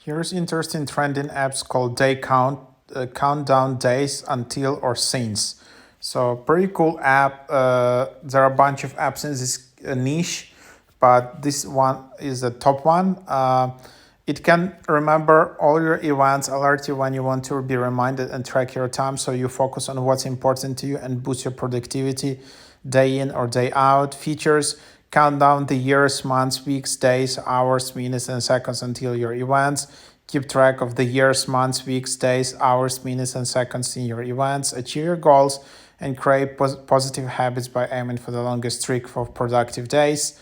Here's interesting trending apps called DayCount, countdown days until or since. So pretty cool app. There are a bunch of apps in this niche, but this one is the top one. It can remember all your events, alert you when you want to be reminded, and track your time so you focus on what's important to you and boost your productivity day in or day out. Features: count down the years, months, weeks, days, hours, minutes, and seconds until your events. Keep track of the years, months, weeks, days, hours, minutes, and seconds in your events. Achieve your goals and create positive habits by aiming for the longest streak of productive days.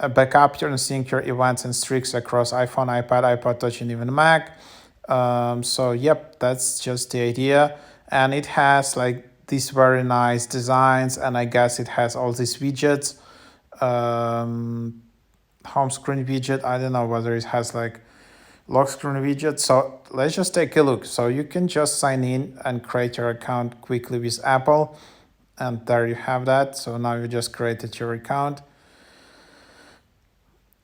Backup and sync your events and streaks across iPhone, iPad, iPod Touch, and even Mac. So yep, that's just the idea. And it has like these very nice designs, and I guess it has all these widgets. Home screen widget. I don't know whether it has like lock screen widget. So let's just take a look. So you can just sign in and create your account quickly with Apple. And there you have that. So now you just created your account.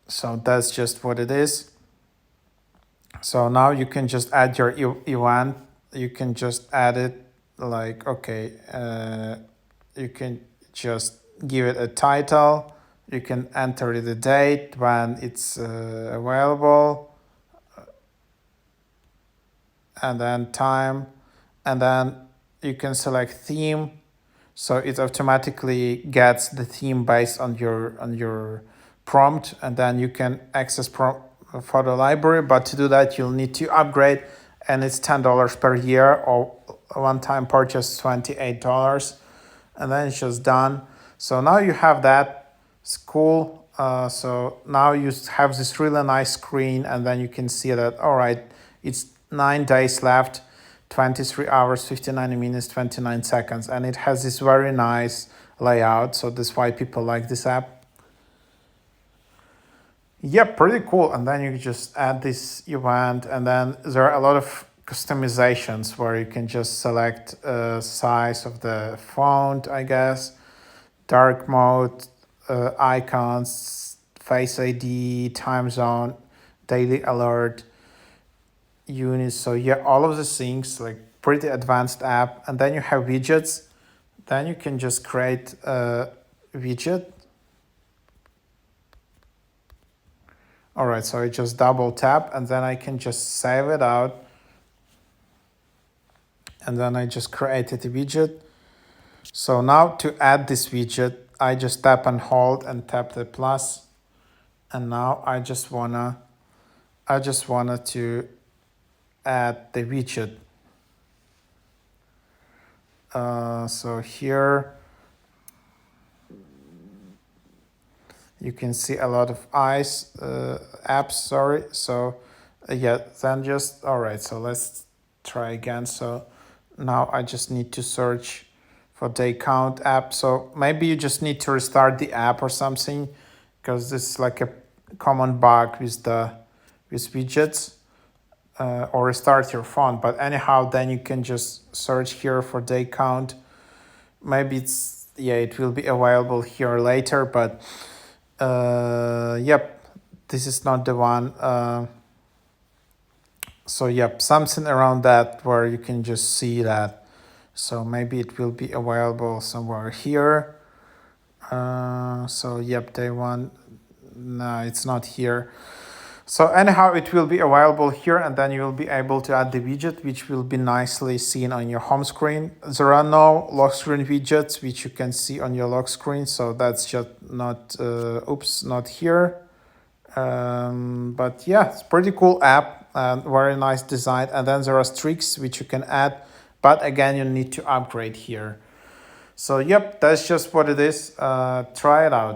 So that's just what it is. So now you can just add your event. You can just add it like, okay, you can just give it a title. You can enter the date when it's available, and then time, and then you can select theme. So it automatically gets the theme based on your prompt, and then you can access photo library. But to do that, you'll need to upgrade, and it's $10 per year, or one-time purchase $28, and then it's just done. So now you have that. It's cool. So now you have this really nice screen, and then you can see that, all right, it's 9 days left, 23 hours, 59 minutes, 29 seconds. And it has this very nice layout. So that's why people like this app. Yeah, pretty cool. And then you just add this event, and then there are a lot of customizations where you can just select size of the font, I guess, dark mode, icons, face ID, time zone, daily alert, units. So yeah, all of these things, like pretty advanced app. And then you have widgets. Then you can just create a widget. All right, so I just double tap, and then I can just save it out. And then I just created a widget. So now to add this widget, I just tap and hold and tap the plus. And now I just wanted to add the widget. So here you can see a lot of apps, sorry. So yeah, then just, all right, so let's try again. So now I just need to search for DayCount app. So maybe you just need to restart the app or something, because this is like a common bug with widgets, or restart your phone. But anyhow, then you can just search here for DayCount. Maybe it will be available here later, but yep, this is not the one. So yep, something around that where you can just see that. So maybe it will be available somewhere here. So yep, day one, no, it's not here. So anyhow, it will be available here, and then you will be able to add the widget, which will be nicely seen on your home screen. There are no lock screen widgets, which you can see on your lock screen. So that's just not, not here. But yeah, it's pretty cool app, and very nice design. And then there are streaks which you can add, but again, you need to upgrade here. So yep, that's just what it is. Try it out.